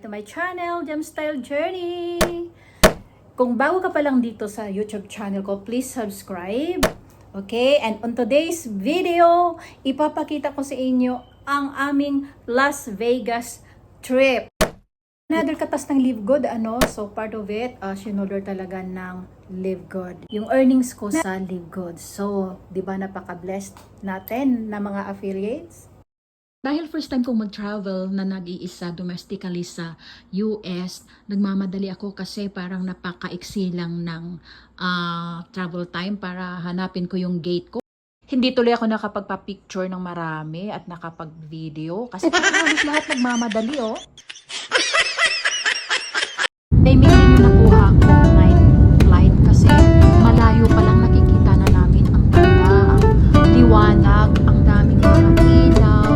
to my channel, Gemstyle Journey! Kung bago ka pa lang dito sa YouTube channel ko, please subscribe. Okay? And on today's video, ipapakita ko sa inyo ang aming Las Vegas trip. Another katas ng Live Good, so part of it, sinolder talaga ng Live Good. Yung earnings ko sa Live Good. So, di ba napaka-blessed natin na mga affiliates? Dahil first time kong mag-travel na nag-iisa domestically sa US, nagmamadali ako kasi parang napakaiksi lang ng travel time para hanapin ko yung gate ko. Hindi tuloy ako nakapagpa-picture ng marami at nakapag-video kasi halos lahat nagmamadali, oh. Timing din yung nakuha kong night flight kasi malayo pa lang nakikita na namin ang ganda, ang liwanag, ang daming mga ilaw.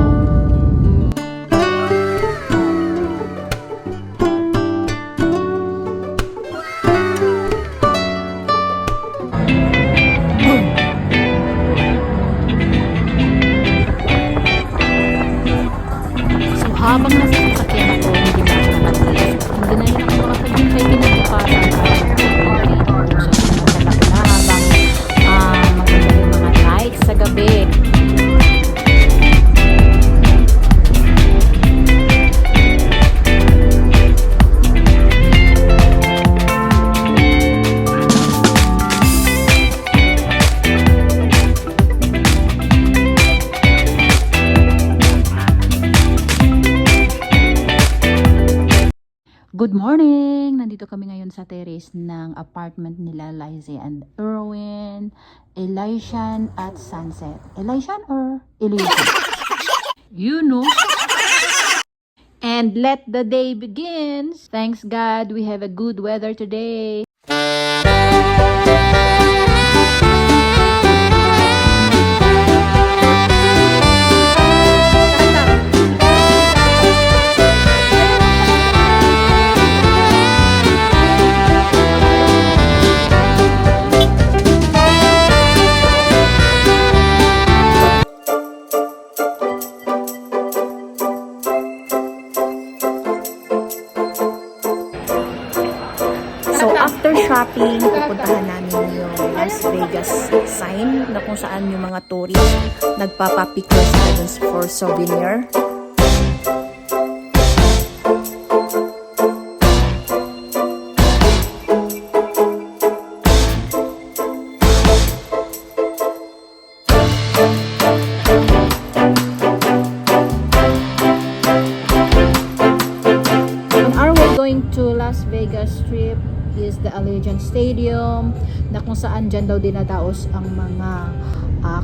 So habang nasa sasakyan ako, hindi na ako nakatulog. Hindi na rin ako makapaghintay kinabukasan para mag-corridor. So nadala ko na habang maganda yung mga lights sa gabi. Good morning! Nandito kami ngayon sa terrace ng apartment nila Lizzie and Erwin, Elysian at Sunset. Elysian or Elysian? You know. And let the day begins. Thanks God we have a good weather today. So, after shopping, pupuntahan namin yung Las Vegas sign na kung saan yung mga tourists nagpapapicture sila dun for souvenir. On our way going to Las Vegas Strip is the Allegiant Stadium na kung saan dyan daw dinadaos ang mga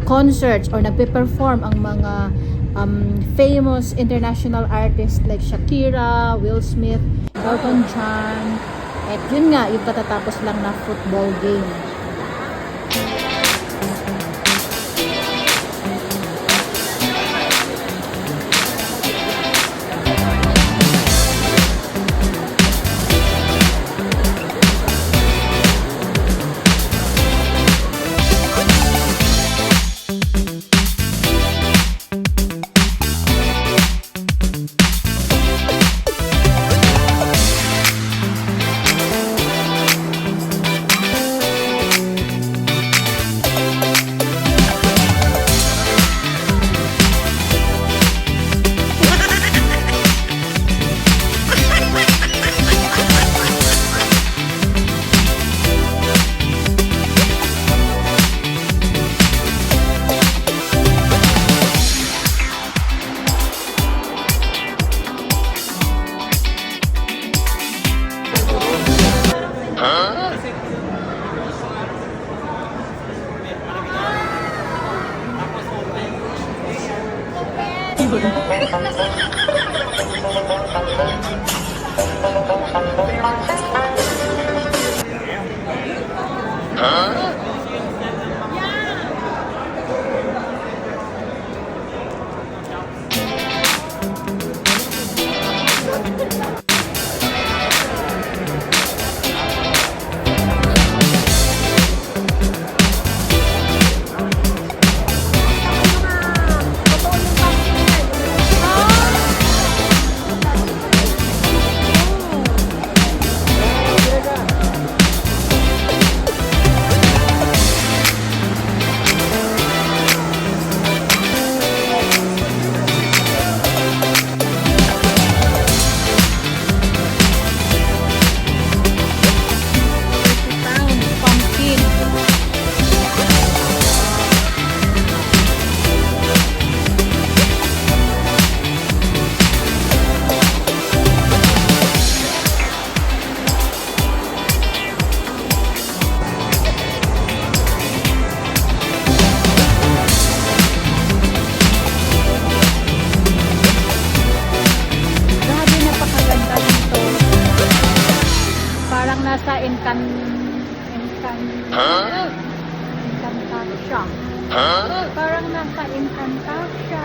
concerts or nagpe-perform ang mga famous international artists like Shakira, Will Smith, Elton John, at yun nga yung katatapos lang na football game. Encantasia. Parang naka-Encantasia.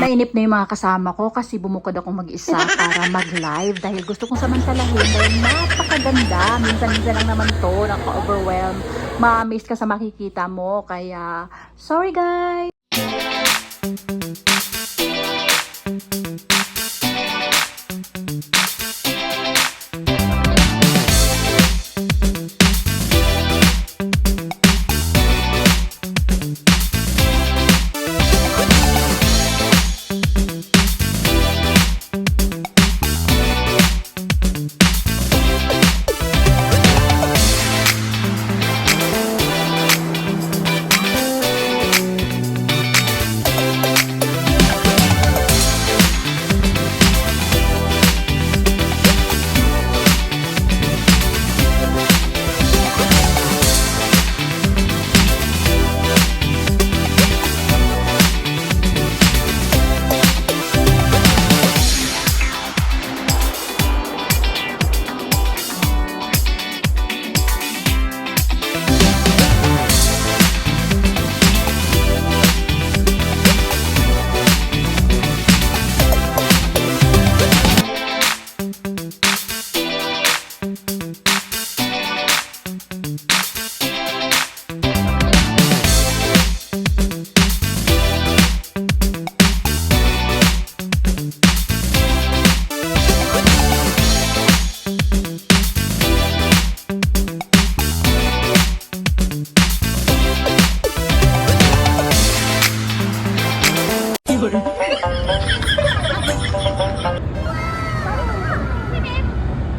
Nainip na yung mga kasama ko kasi bumukod ako mag-isa para mag-live dahil gusto kong samantalahin dahil napakaganda. Minsan-minsan lang naman to, naka-overwhelm. Ma-amaze ka sa makikita mo. Kaya, sorry guys!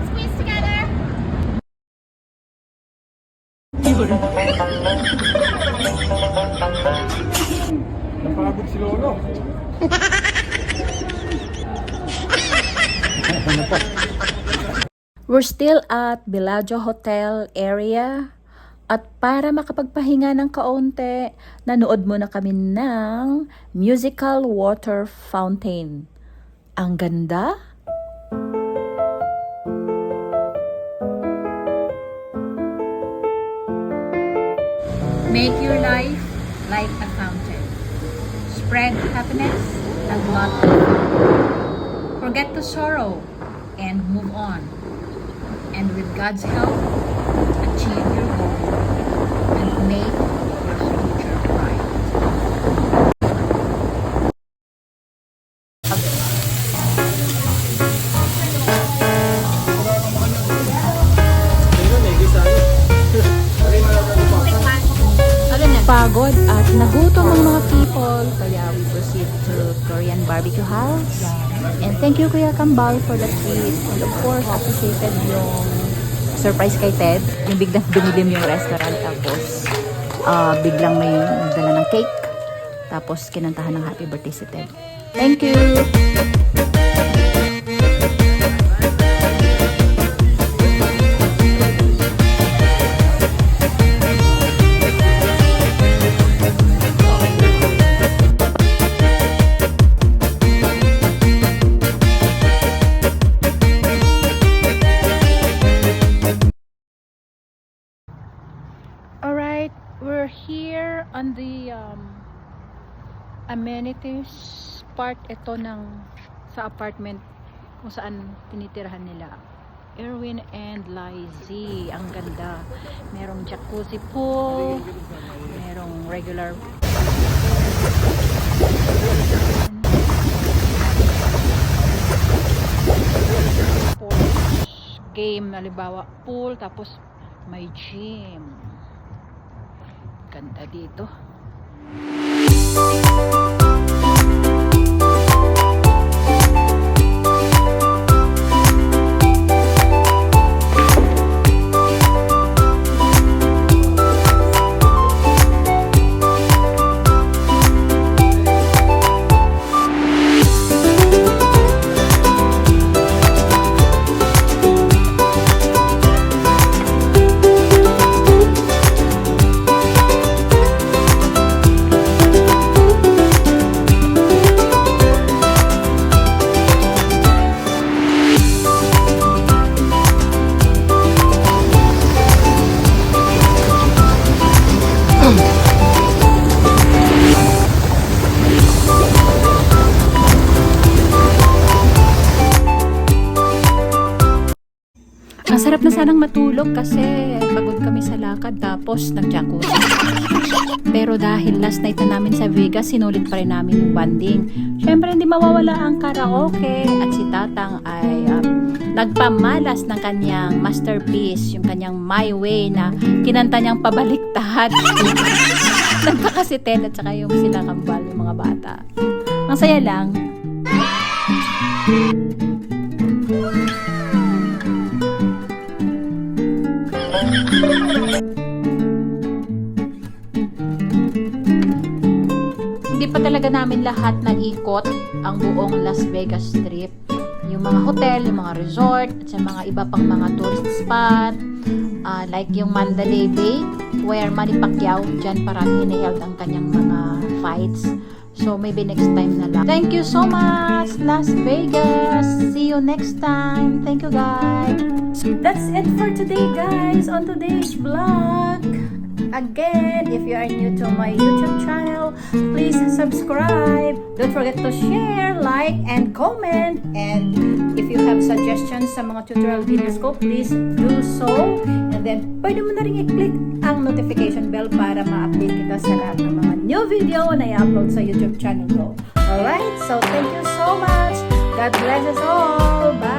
Squeeze together. Napagod si Lolo. We're still at Bellagio Hotel area. At para makapagpahinga ng kaunti, nanood muna kami ng musical water fountain. Ang ganda! Make your life like a fountain. Spread happiness and not forget the sorrow and move on. And with God's help, achieve your goal and make your future bright. Pagod at nagutom ang mga people, kaya we proceed to Korean barbecue house. And thank you Kuya Kambal for the treat. And of course, appreciated yung surprise kay Ted. Yung biglang dumilim yung restaurant. Tapos, biglang may nagdala ng cake. Tapos, kinantahan ng happy birthday si Ted. Thank you! Alright, we're here on the amenities part ito ng sa apartment kung saan tinitirahan nila Erwin and Lizzie. Ang ganda, merong jacuzzi pool, merong regular game, halimbawa pool, tapos may gym. Ganda dito. sanang matulog kasi pagod kami sa lakad tapos nag-jacuzzi. Pero dahil last night na namin sa Vegas, sinulit pa rin namin yung banding. Syempre hindi mawawala ang karaoke at si Tatang ay nagpamalas ng kanyang masterpiece, yung kanyang My Way na kinanta niyang pabaliktad. Nagkakasiten at saka yung sila kambal, yung mga bata. Ang saya lang. Hindi pa talaga namin lahat naikot ang buong Las Vegas Strip. Yung mga hotel, yung mga resort, at sa mga iba pang mga tourist spot, like yung Mandalay Bay, where Manny Pacquiao, dyan parang hiniheld ang kanyang mga fights. So, maybe next time na lang. Thank you so much, Las Vegas! See you next time! Thank you, guys! That's it for today, guys, on today's vlog. Again, if you are new to my YouTube channel, please subscribe. Don't forget to share, like, and comment. And if you have suggestions sa mga tutorial videos ko, please do so. And then, pwede mo na rin i-click ang notification bell para ma-update kita sa lahat ng mga new video na i-upload sa YouTube channel ko. Alright, so thank you so much. God bless us all. Bye!